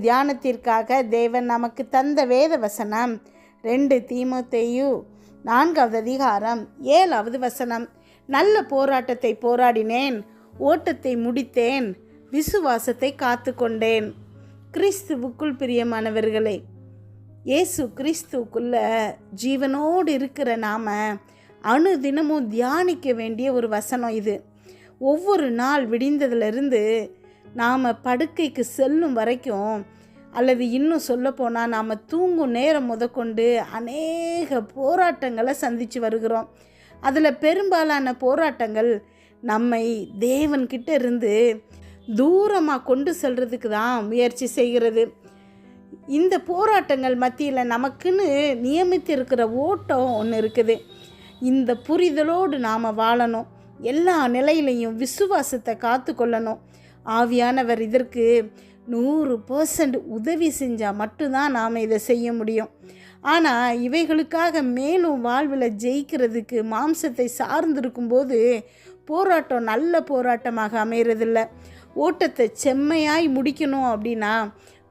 தியானத்திற்காக தேவன் நமக்கு தந்த வேத வசனம் 2 தீமோத்தேயு 4வது அதிகாரம் 7வது வசனம். நல்ல போராட்டத்தை போராடினேன், ஓட்டத்தை முடித்தேன், விசுவாசத்தை காத்து கொண்டேன். கிறிஸ்துவுக்குள் பிரியமானவர்களே, இயேசு கிறிஸ்துவுக்குள்ள ஜீவனோடு இருக்கிற நாம் அனுதினமும் தியானிக்க வேண்டிய ஒரு வசனம் இது. ஒவ்வொரு நாள் விடிந்ததிலிருந்து நாம் படுக்கைக்கு செல்லும் வரைக்கும், அல்லது இன்னும் சொல்லப்போனால் நாம் தூங்கும் நேரம் முதற்கொண்டு அநேக போராட்டங்களை சந்தித்து வருகிறோம். அதில் பெரும்பாலான போராட்டங்கள் நம்மை தேவன்கிட்ட இருந்து தூரமாக கொண்டு செல்றதுக்கு தான் முயற்சி செய்கிறது. இந்த போராட்டங்கள் மத்தியில் நமக்குன்னு நியமித்து இருக்கிற ஓட்டம் ஒன்று இருக்குது. இந்த புரிதலோடு நாம் வாழணும். எல்லா நிலையிலையும் விசுவாசத்தை காத்து கொள்ளணும். ஆவியானவர் இதற்கு 100% உதவி செஞ்சால் மட்டும்தான் நாம் இதை செய்ய முடியும். ஆனால் இவைகளுக்காக மேலும் வாழ்வில் ஜெயிக்கிறதுக்கு மாம்சத்தை சார்ந்திருக்கும்போது போராட்டம் நல்ல போராட்டமாக அமைகிறதில்ல. ஓட்டத்தை செம்மையாய் முடிக்கணும் அப்படின்னா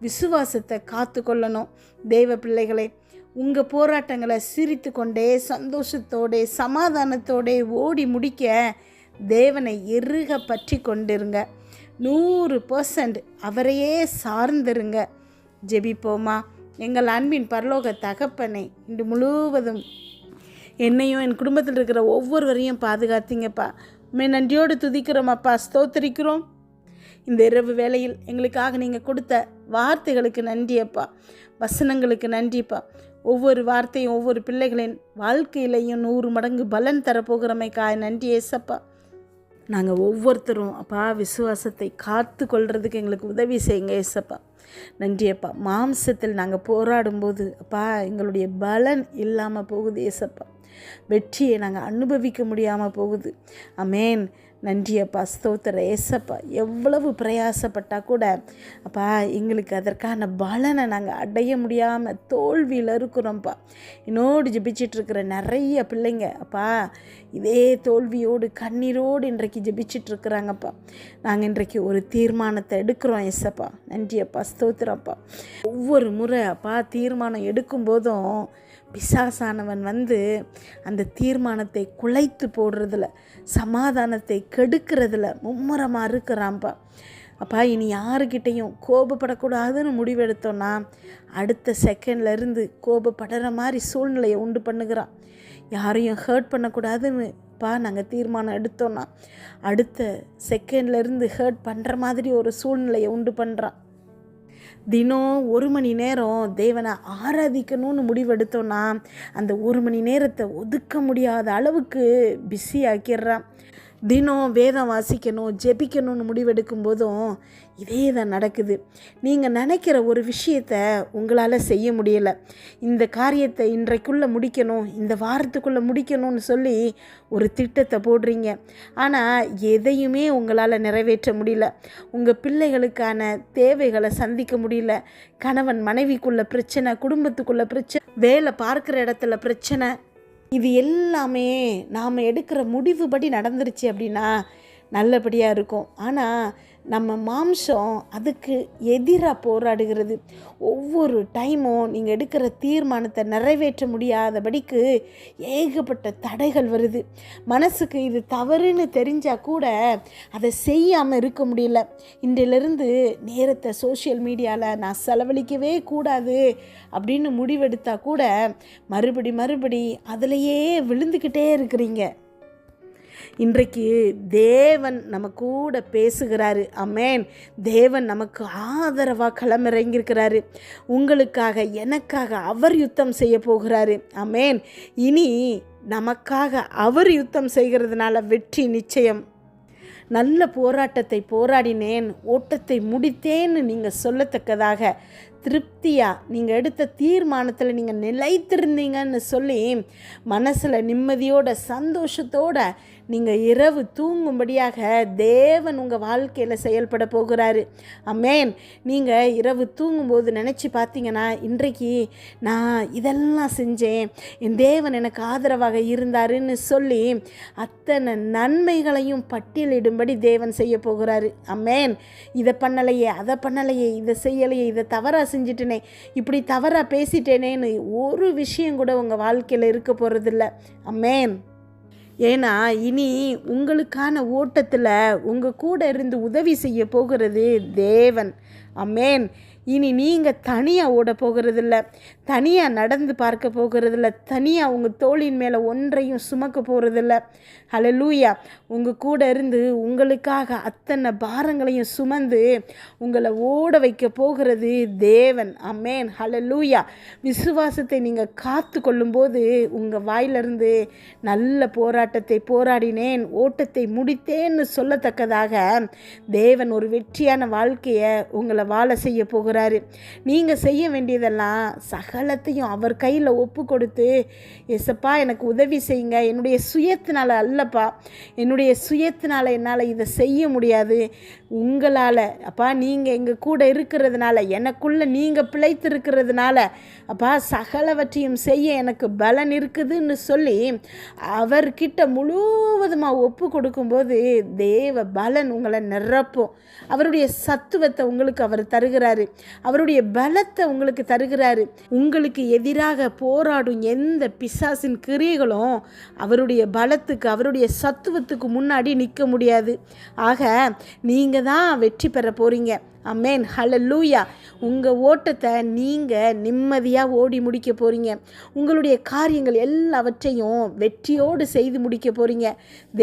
விசுவாசத்தை காத்து கொள்ளணும். தெய்வ பிள்ளைகளை, உங்கள் போராட்டங்களை சிரித்து கொண்டே சந்தோஷத்தோடே சமாதானத்தோடே ஓடி முடிக்க தேவனை இறுக பற்றி கொண்டிருங்க. 100% அவரையே சார்ந்திருங்க. ஜெபிப்போமா. எங்கள் அன்பின் பரலோக தகப்பனை, இன்று முழுவதும் என்னையும் என் குடும்பத்தில் இருக்கிற ஒவ்வொருவரையும் பாதுகாத்தீங்கப்பா. உண்மை நன்றியோடு துதிக்கிறோம் அப்பா, ஸ்தோத்திரிக்கிறோம். இந்த இரவு வேளையில் எங்களுக்காக நீங்கள் கொடுத்த வார்த்தைகளுக்கு நன்றியப்பா, வசனங்களுக்கு நன்றிப்பா. ஒவ்வொரு வார்த்தையும் ஒவ்வொரு பிள்ளைகளின் வாழ்க்கையிலையும் 100 மடங்கு பலன் தரப்போகிறமைக்காக நன்றி ஏசப்பா. நாங்கள் ஒவ்வொருத்தரும் அப்பா விசுவாசத்தை காத்து கொள்றதுக்கு எங்களுக்கு உதவி செய்யுங்க ஏசப்பா. நன்றியப்பா. மாம்சத்தில் நாங்கள் போராடும்போது அப்பா எங்களுடைய பலன் இல்லாமல் போகுது ஏசப்பா. வெற்றியை நாங்கள் அனுபவிக்க முடியாமல் போகுது. ஆமேன். நன்றியப்பா, ஸ்தோத்திர ஏசப்பா. எவ்வளவு பிரயாசப்பட்டால் கூட அப்பா எங்களுக்கு அதற்கான பலனை நாங்கள் அடைய முடியாமல் தோல்வியில் இருக்கிறோம்ப்பா. என்னோடு ஜெபிச்சிட்ருக்கிற நிறைய பிள்ளைங்க அப்பா இதே தோல்வியோடு கண்ணீரோடு இன்றைக்கு ஜெபிச்சிட்ருக்குறாங்கப்பா. நாங்கள் இன்றைக்கு ஒரு தீர்மானத்தை எடுக்கிறோம் ஏசப்பா. நன்றியப்பா, ஸ்தோத்திரப்பா. ஒவ்வொரு முறை அப்பா தீர்மானம் எடுக்கும்போதும் பிசாசானவன் வந்து அந்த தீர்மானத்தை குலைத்து போடுறதில்ல, சமாதானத்தை கெடுக்கிறதுல மும்முரமாக இருக்கிறான்ப்பா. அப்பா இனி யாருக்கிட்டையும் கோபப்படக்கூடாதுன்னு முடிவெடுத்தோன்னா அடுத்த செகண்ட்லேருந்து கோபப்படுற மாதிரி சூழ்நிலையை உண்டு பண்ணுகிறான். யாரையும் ஹர்ட் பண்ணக்கூடாதுன்னு நாங்கள் தீர்மானம் எடுத்தோன்னா அடுத்த செகண்ட்லேருந்து ஹர்ட் பண்ணுற மாதிரி ஒரு சூழ்நிலையை உண்டு பண்ணுறான். தினம் 1 மணி நேரம் தேவனை ஆராதிக்கணும்னு முடிவெடுத்தோன்னா அந்த 1 மணி நேரத்தை ஒதுக்க முடியாத அளவுக்கு பிஸி ஆக்கிடுறான். தினம் வேதம் வாசிக்கணும், ஜெபிக்கணும்னு முடிவெடுக்கும் போதும் இதே தான் நடக்குது. நீங்கள் நினைக்கிற ஒரு விஷயத்தை உங்களால் செய்ய முடியலை. இந்த காரியத்தை இன்றைக்குள்ளே முடிக்கணும், இந்த வாரத்துக்குள்ளே முடிக்கணும்னு சொல்லி ஒரு திட்டத்தை போடுறீங்க. ஆனால் எதையுமே உங்களால் நிறைவேற்ற முடியல. உங்கள் பிள்ளைகளுக்கான தேவைகளை சந்திக்க முடியல. கணவன் மனைவிக்குள்ள பிரச்சனை, குடும்பத்துக்குள்ள பிரச்சனை, வேலை பார்க்குற இடத்துல பிரச்சனை. இது எல்லாமே நாம் எடுக்கிற முடிவுபடி நடந்துருச்சு அப்படின்னா நல்லபடியாக இருக்கும். ஆனால் நம்ம மாம்சம் அதுக்கு எதிராக போராடுகிறது. ஒவ்வொரு டைமும் நீங்கள் எடுக்கிற தீர்மானத்தை நிறைவேற்ற முடியாதபடிக்கு ஏகப்பட்ட தடைகள் வருது. மனசுக்கு இது தவறுன்னு தெரிஞ்சால் கூட அதை செய்யாமல் இருக்க முடியல. இன்றிலிருந்து நேரத்தை சோஷியல் மீடியாவில் நான் செலவழிக்கவே கூடாது அப்படின்னு முடிவெடுத்தால் கூட மறுபடி அதிலேயே விழுந்துக்கிட்டே இருக்கிறீங்க. இன்றைக்கு தேவன் நம்ம கூட பேசுகிறாரு. ஆமேன். தேவன் நமக்கு ஆதரவாக களமிறங்கியிருக்கிறாரு. உங்களுக்காக எனக்காக அவர் யுத்தம் செய்ய போகிறாரு. ஆமேன். இனி நமக்காக அவர் யுத்தம் செய்கிறதுனால வெற்றி நிச்சயம். நல்ல போராட்டத்தை போராடினேன், ஓட்டத்தை முடித்தேன்னு நீங்கள் சொல்லத்தக்கதாக திருப்தியாக நீங்கள் எடுத்த தீர்மானத்தில் நீங்கள் நிலைத்திருந்தீங்கன்னு சொல்லி மனசில் நிம்மதியோட சந்தோஷத்தோடு நீங்கள் இரவு தூங்கும்படியாக தேவன் உங்கள் வாழ்க்கையில் செயல்பட போகிறாரு. ஆமென். நீங்கள் இரவு தூங்கும்போது நினச்சி பார்த்தீங்கன்னா, இன்றைக்கு நான் இதெல்லாம் செஞ்சேன், என் தேவன் எனக்கு ஆதரவாக இருந்தாருன்னு சொல்லி அத்தனை நன்மைகளையும் பட்டியலிடும்படி தேவன் செய்ய போகிறாரு. ஆமென். இதை பண்ணலையே, அதை பண்ணலையே, இதை செய்யலையே, இதை தவறாக செஞ்சிட்டேனே, இப்படி தவறாக பேசிட்டேனேன்னு ஒரு விஷயம் கூட உங்கள் வாழ்க்கையில் இருக்க போகிறதில்ல. ஆமென். ஏன்னா இனி உங்களுக்கான ஓட்டத்தில் உங்கள் கூட இருந்து உதவி செய்ய போகிறது தேவன். ஆமென். இனி நீங்கள் தனியாக ஓட போகிறதில்ல, தனியாக நடந்து பார்க்க போகிறதில்ல, தனியாக உங்கள் தோளின் மேலே ஒன்றையும் சுமக்க போகிறதில்ல. ஹல்லேலூயா. உங்கள் கூட இருந்து உங்களுக்காக அத்தனை பாரங்களையும் சுமந்து உங்களை ஓட வைக்க போகிறது தேவன். ஆமென். ஹல்லேலூயா. விசுவாசத்தை நீங்கள் காத்து கொள்ளும்போது உங்கள் வாயிலிருந்து நல்ல போராட்டத்தை போராடினேன், ஓட்டத்தை முடித்தேன்னு சொல்லத்தக்கதாக தேவன் ஒரு வெற்றியான வாழ்க்கையை உங்களை வாழ செய்ய போகிறார். நீங்கள் செய்ய வேண்டியதெல்லாம் சகலத்தையும் அவர் கையில் ஒப்பு கொடுத்து, ஏசப்பா எனக்கு உதவி செய்யுங்க, என்னுடைய சுயத்தினால அல்லப்பா, என்னுடைய சுயத்தினால என்னால் இதை செய்ய முடியாது, உங்களால் அப்பா நீங்கள் எங்கள் கூட இருக்கிறதுனால, எனக்குள்ளே நீங்கள் பிழைத்திருக்கிறதுனால அப்பா சகலவற்றையும் செய்ய எனக்கு பலன் இருக்குதுன்னு சொல்லி அவர்கிட்ட முழுவதுமாக ஒப்பு கொடுக்கும்போது தேவ பலன் உங்களை நிரப்பும். அவருடைய சத்துவத்தை உங்களுக்கு அவர் தருகிறாரு, அவருடைய பலத்தை உங்களுக்கு தருகிறாரு. உங்களுக்கு எதிராக போராடும் எந்த பிசாசின் கிரியைகளும் அவருடைய பலத்துக்கு, அவருடைய சத்துவத்துக்கு முன்னாடி நிற்க முடியாது. ஆக நீங்கள் தான் வெற்றி பெற போகிறீங்க. ஆமென். ஹல்லேலூயா. உங்கள் ஓட்டத்தை நீங்கள் நிம்மதியாக ஓடி முடிக்க போகிறீங்க. உங்களுடைய காரியங்கள் எல்லாவற்றையும் வெற்றியோடு செய்து முடிக்க போகிறீங்க.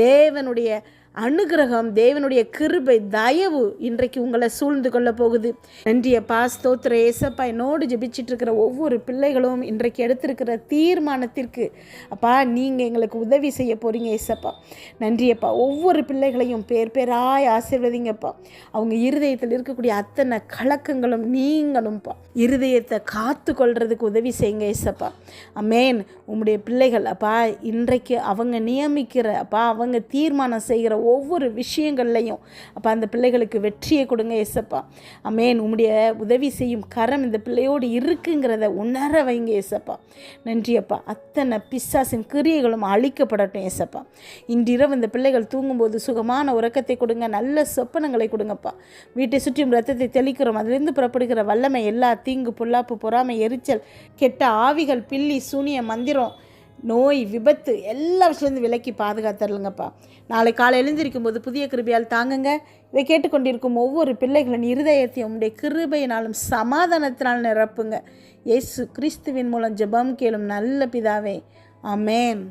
தேவனுடைய அனுகிரகம், தேவனுடைய கிருபை, தயவு இன்றைக்கு உங்களை சூழ்ந்து கொள்ள போகுது. நன்றியப்பா, ஸ்தோத்திர ஏசப்பா. என்னோடு ஜெபிச்சிட்டு இருக்கிற ஒவ்வொரு பிள்ளைகளும் இன்றைக்கு எடுத்திருக்கிற தீர்மானத்திற்கு அப்பா நீங்கள் எங்களுக்கு உதவி செய்ய போகிறீங்க ஏசப்பா. நன்றியப்பா. ஒவ்வொரு பிள்ளைகளையும் பேர் பேராய் ஆசீர்வதிங்கப்பா. அவங்க இருதயத்தில் இருக்கக்கூடிய அத்தனை கலக்கங்களும் நீங்களும்ப்பா இருதயத்தை காத்து கொள்றதுக்கு உதவி செய்யுங்க ஏசப்பா. ஆமென். உம்முடைய பிள்ளைகள் அப்பா இன்றைக்கு அவங்க நியமிக்கிற அப்பா அவங்க தீர்மானம் செய்கிற ஒவ்வொரு விஷயங்கள்லையும் அப்போ அந்த பிள்ளைகளுக்கு வெற்றியை கொடுங்க ஏசப்பா. ஆமென். உம்முடைய உதவி செய்யும் கரம் இந்த பிள்ளையோடு இருக்குங்கிறத உணர வைங்க ஏசப்பா. நன்றியப்பா. அத்தனை பிசாசின் கிரியைகளும் அழிக்கப்படட்டும் ஏசப்பா. இன்றிரவு இந்த பிள்ளைகள் தூங்கும்போது சுகமான உறக்கத்தை கொடுங்க, நல்ல சொப்பனங்களை கொடுங்கப்பா. வீட்டை சுற்றியும் ரத்தத்தை தெளிக்கிறோம், அதிலிருந்து புறப்படுகிற வல்லமை எல்லா தீங்கு, பொல்லாப்பு, பொறாமை, எரிச்சல், கெட்ட ஆவிகள், பில்லி, சூனிய, மந்திரம், நோய், விபத்து எல்லா விஷயத்துலேருந்து விலக்கி பாதுகாத்தரலுங்கப்பா. நாளை காலை எழுந்திருக்கும் போது புதிய கிருபையால் தாங்குங்க. இதை கேட்டுக்கொண்டிருக்கும் ஒவ்வொரு பிள்ளைகளின் இருதயத்தையும் உம்முடைய கிருபையினாலும் சமாதானத்தினால் நிரப்புங்க. இயேசு கிறிஸ்துவின் மூலம் ஜெபம் கேளும் நல்ல பிதாவே. ஆமென்.